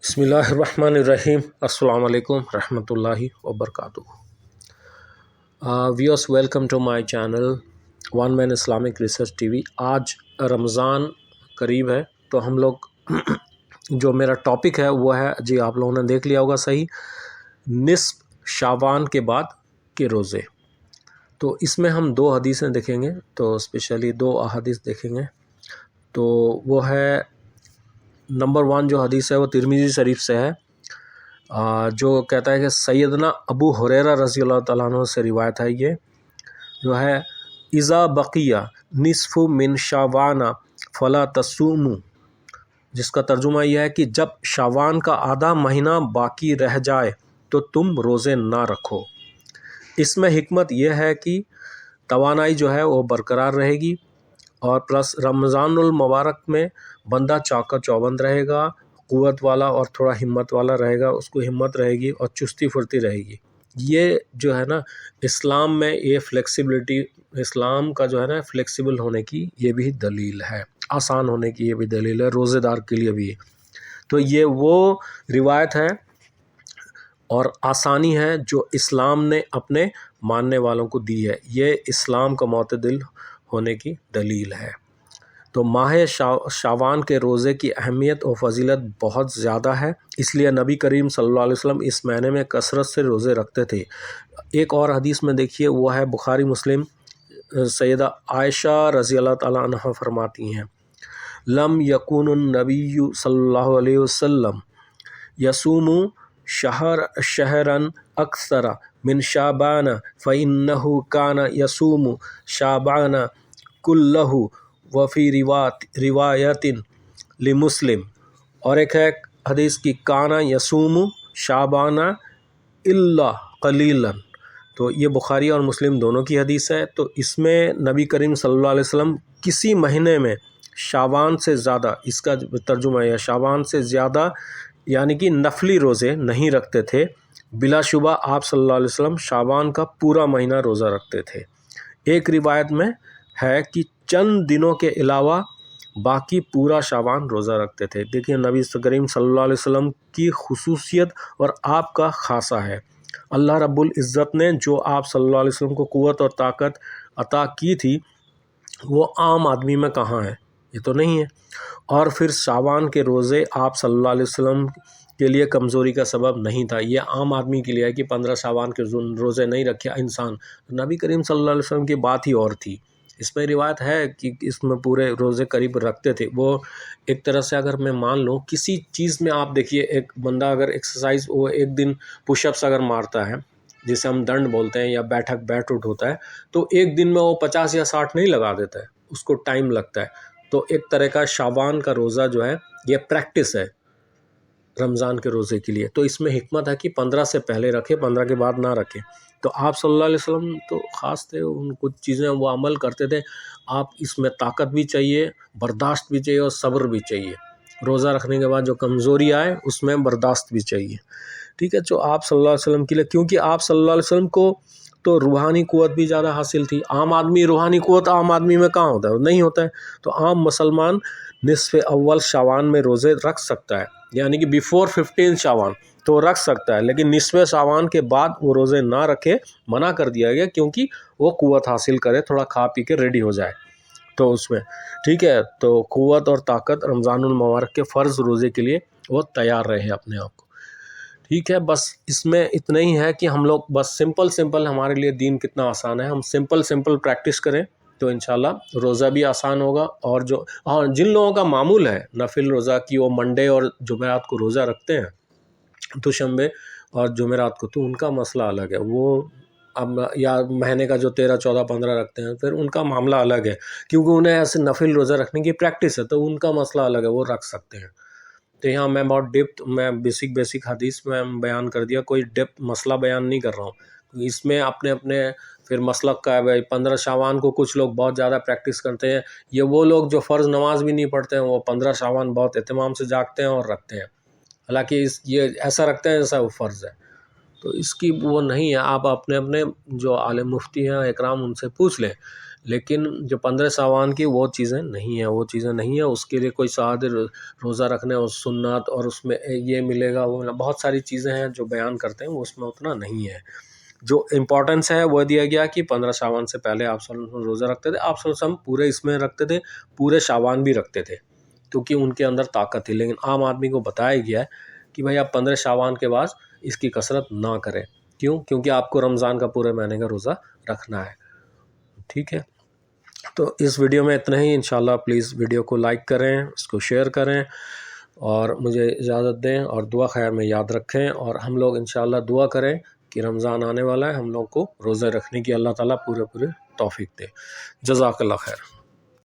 بسم اللہ الرحمن الرحیم. السلام علیکم رحمۃ اللہ وبرکاتہ. Viewers welcome to my channel one man Islamic research T V. آج رمضان قریب ہے تو ہم لوگ جو میرا ٹاپک ہے وہ ہے جی آپ لوگوں نے دیکھ لیا ہوگا صحیح، نصف شعبان کے بعد کے روزے. تو اس میں ہم دو حدیثیں دیکھیں گے، تو اسپیشلی دو احادیث دیکھیں گے. تو وہ ہے نمبر 1 جو حدیث ہے وہ ترمذی شریف سے ہے، جو کہتا ہے کہ سیدنا ابو ہریرہ رضی اللہ تعالیٰ عنہ سے روایت ہے. یہ جو ہے اذا بقیہ نصف من شعبان فلا تصوموا، جس کا ترجمہ یہ ہے کہ جب شعبان کا آدھا مہینہ باقی رہ جائے تو تم روزے نہ رکھو. اس میں حکمت یہ ہے کہ توانائی جو ہے وہ برقرار رہے گی، اور پلس رمضان المبارک میں بندہ چاق و چوبند رہے گا، قوت والا اور تھوڑا ہمت والا رہے گا، اس کو ہمت رہے گی اور چستی پھرتی رہے گی. یہ جو ہے نا اسلام میں یہ فلیکسیبلٹی، اسلام کا جو ہے نا فلیکسیبل ہونے کی یہ بھی دلیل ہے، آسان ہونے کی یہ بھی دلیل ہے، روزے دار کے لیے بھی. تو یہ وہ روایت ہے اور آسانی ہے جو اسلام نے اپنے ماننے والوں کو دی ہے. یہ اسلام کا معتدل ہونے کی دلیل ہے. تو ماہ شعبان کے روزے کی اہمیت و فضیلت بہت زیادہ ہے، اس لیے نبی کریم صلی اللہ علیہ وسلم اس مہینے میں کثرت سے روزے رکھتے تھے. ایک اور حدیث میں دیکھیے، وہ ہے بخاری مسلم. سیدہ عائشہ رضی اللہ تعالیٰ عنہ فرماتی ہیں، لم یکن النبی صلی اللہ علیہ وسلم یصوم شہرا اکثر من شعبان فإنہ کان یصوم شعبان کلہ وفی روایت لمسلم. اور ایک ہے حدیث کی کانا یصوم شعبان الا قلیلا. تو یہ بخاری اور مسلم دونوں کی حدیث ہے. تو اس میں نبی کریم صلی اللہ علیہ وسلم کسی مہینے میں شعبان سے زیادہ، اس کا ترجمہ ہے شعبان سے زیادہ یعنی کہ نفلی روزے نہیں رکھتے تھے. بلا شبہ آپ صلی اللہ علیہ وسلم شعبان کا پورا مہینہ روزہ رکھتے تھے. ایک روایت میں ہے کہ چند دنوں کے علاوہ باقی پورا شعبان روزہ رکھتے تھے. دیکھیے نبی کریم صلی اللہ علیہ وسلم کی خصوصیت اور آپ کا خاصہ ہے. اللہ رب العزت نے جو آپ صلی اللہ علیہ وسلم کو قوت اور طاقت عطا کی تھی وہ عام آدمی میں کہاں ہے؟ یہ تو نہیں ہے. اور پھر شعبان کے روزے آپ صلی اللہ علیہ وسلم کے لیے کمزوری کا سبب نہیں تھا. یہ عام آدمی کے لیے ہے کہ 15 شعبان کے روزے نہیں رکھے انسان. نبی کریم صلی اللہ علیہ وسلم کی بات ہی اور تھی. اس میں روایت ہے کہ اس میں پورے روزے قریب رکھتے تھے. وہ ایک طرح سے اگر میں مان لوں کسی چیز میں، آپ دیکھیے ایک بندہ اگر ایکسرسائز، وہ ایک دن پش اپس اگر مارتا ہے جسے ہم ڈنڈ بولتے ہیں یا بیٹھ اٹھ ہوتا ہے، تو ایک دن میں وہ 50 یا 60 نہیں لگا دیتا ہے، اس کو ٹائم لگتا ہے. تو ایک طرح کا شعبان کا روزہ جو ہے یہ پریکٹس ہے رمضان کے روزے کے لیے. تو اس میں حکمت ہے کہ 15 سے پہلے رکھے، 15 کے بعد نہ رکھے. تو آپ صلی اللہ علیہ وسلم تو خاص تھے، ان کچھ چیزیں وہ عمل کرتے تھے. آپ اس میں طاقت بھی چاہیے، برداشت بھی چاہیے اور صبر بھی چاہیے. روزہ رکھنے کے بعد جو کمزوری آئے اس میں برداشت بھی چاہیے. ٹھیک ہے. جو آپ صلی اللہ علیہ وسلم کے لیے، کیونکہ آپ صلی اللہ علیہ وسلم کو تو روحانی قوت بھی زیادہ حاصل تھی. عام آدمی روحانی قوت عام آدمی میں کہاں ہوتا ہے؟ نہیں ہوتا ہے. تو عام مسلمان نصف اول شعبان میں روزے رکھ سکتا ہے، یعنی کہ بیفور 15 شعبان تو رکھ سکتا ہے، لیکن نصف شعبان کے بعد وہ روزے نہ رکھے، منع کر دیا گیا، کیونکہ وہ قوت حاصل کرے، تھوڑا کھا پی کے ریڈی ہو جائے. تو اس میں ٹھیک ہے، تو قوت اور طاقت رمضان المبارک کے فرض روزے کے لیے وہ تیار رہے اپنے آپ کو. ٹھیک ہے. بس اس میں اتنا ہی ہے کہ ہم لوگ بس سمپل ہمارے لیے دین کتنا آسان ہے، ہم سمپل پریکٹس کریں تو انشاءاللہ روزہ بھی آسان ہوگا. اور جن لوگوں کا معمول ہے نفل روزہ کی، وہ منڈے اور جمعرات کو روزہ رکھتے ہیں، دوشنبے اور جمعرات کو، تو ان کا مسئلہ الگ ہے. وہ اب یا مہینے کا جو 13 14 15 رکھتے ہیں، پھر ان کا معاملہ الگ ہے، کیونکہ انہیں ایسے نفل روزہ رکھنے کی پریکٹس ہے، تو ان کا مسئلہ الگ ہے، وہ رکھ سکتے ہیں. تو یہاں میں بہت میں بیسک حدیث میں بیان کر دیا، کوئی ڈیپتھ مسئلہ بیان نہیں کر رہا ہوں. اس میں اپنے پھر مسلک کا ہے بھائی. 15 شعبان کو کچھ لوگ بہت زیادہ پریکٹس کرتے ہیں. یہ وہ لوگ جو فرض نماز بھی نہیں پڑھتے ہیں، وہ 15 شعبان بہت اہتمام سے جاگتے ہیں اور رکھتے ہیں، حالانکہ یہ ایسا رکھتے ہیں جیسا وہ فرض ہے. تو اس کی وہ نہیں ہے. آپ اپنے جو عالم مفتی ہیں اکرام، ان سے پوچھ لیں. لیکن جو 15 شعبان کی وہ چیزیں نہیں ہیں، اس کے لیے کوئی ساتھ روزہ رکھنے اور سنت اور اس میں یہ ملے گا وہ بہت ساری چیزیں ہیں جو بیان کرتے ہیں، وہ اس میں اتنا نہیں ہے۔ جو امپورٹنس ہے وہ دیا گیا کہ 15 شعبان سے پہلے آپ صلی اللہ علیہ وسلم روزہ رکھتے تھے، آپ صلی اللہ علیہ وسلم پورے اس میں رکھتے تھے، پورے شعبان بھی رکھتے تھے کیونکہ ان کے اندر طاقت تھی۔ لیکن عام آدمی کو بتایا گیا ہے کہ بھائی آپ 15 شعبان کے بعد اس کی کثرت نہ کریں، کیونکہ آپ کو رمضان کا پورے مہینے کا روزہ رکھنا ہے، ٹھیک ہے۔ تو اس ویڈیو میں اتنا ہی، انشاءاللہ پلیز ویڈیو کو لائک کریں، اس کو شیئر کریں اور مجھے اجازت دیں، اور دعا خیر میں یاد رکھیں، اور ہم لوگ انشاءاللہ دعا کریں کہ رمضان آنے والا ہے، ہم لوگ کو روزے رکھنے کی اللہ تعالیٰ پورے توفیق دے۔ جزاک اللہ خیر۔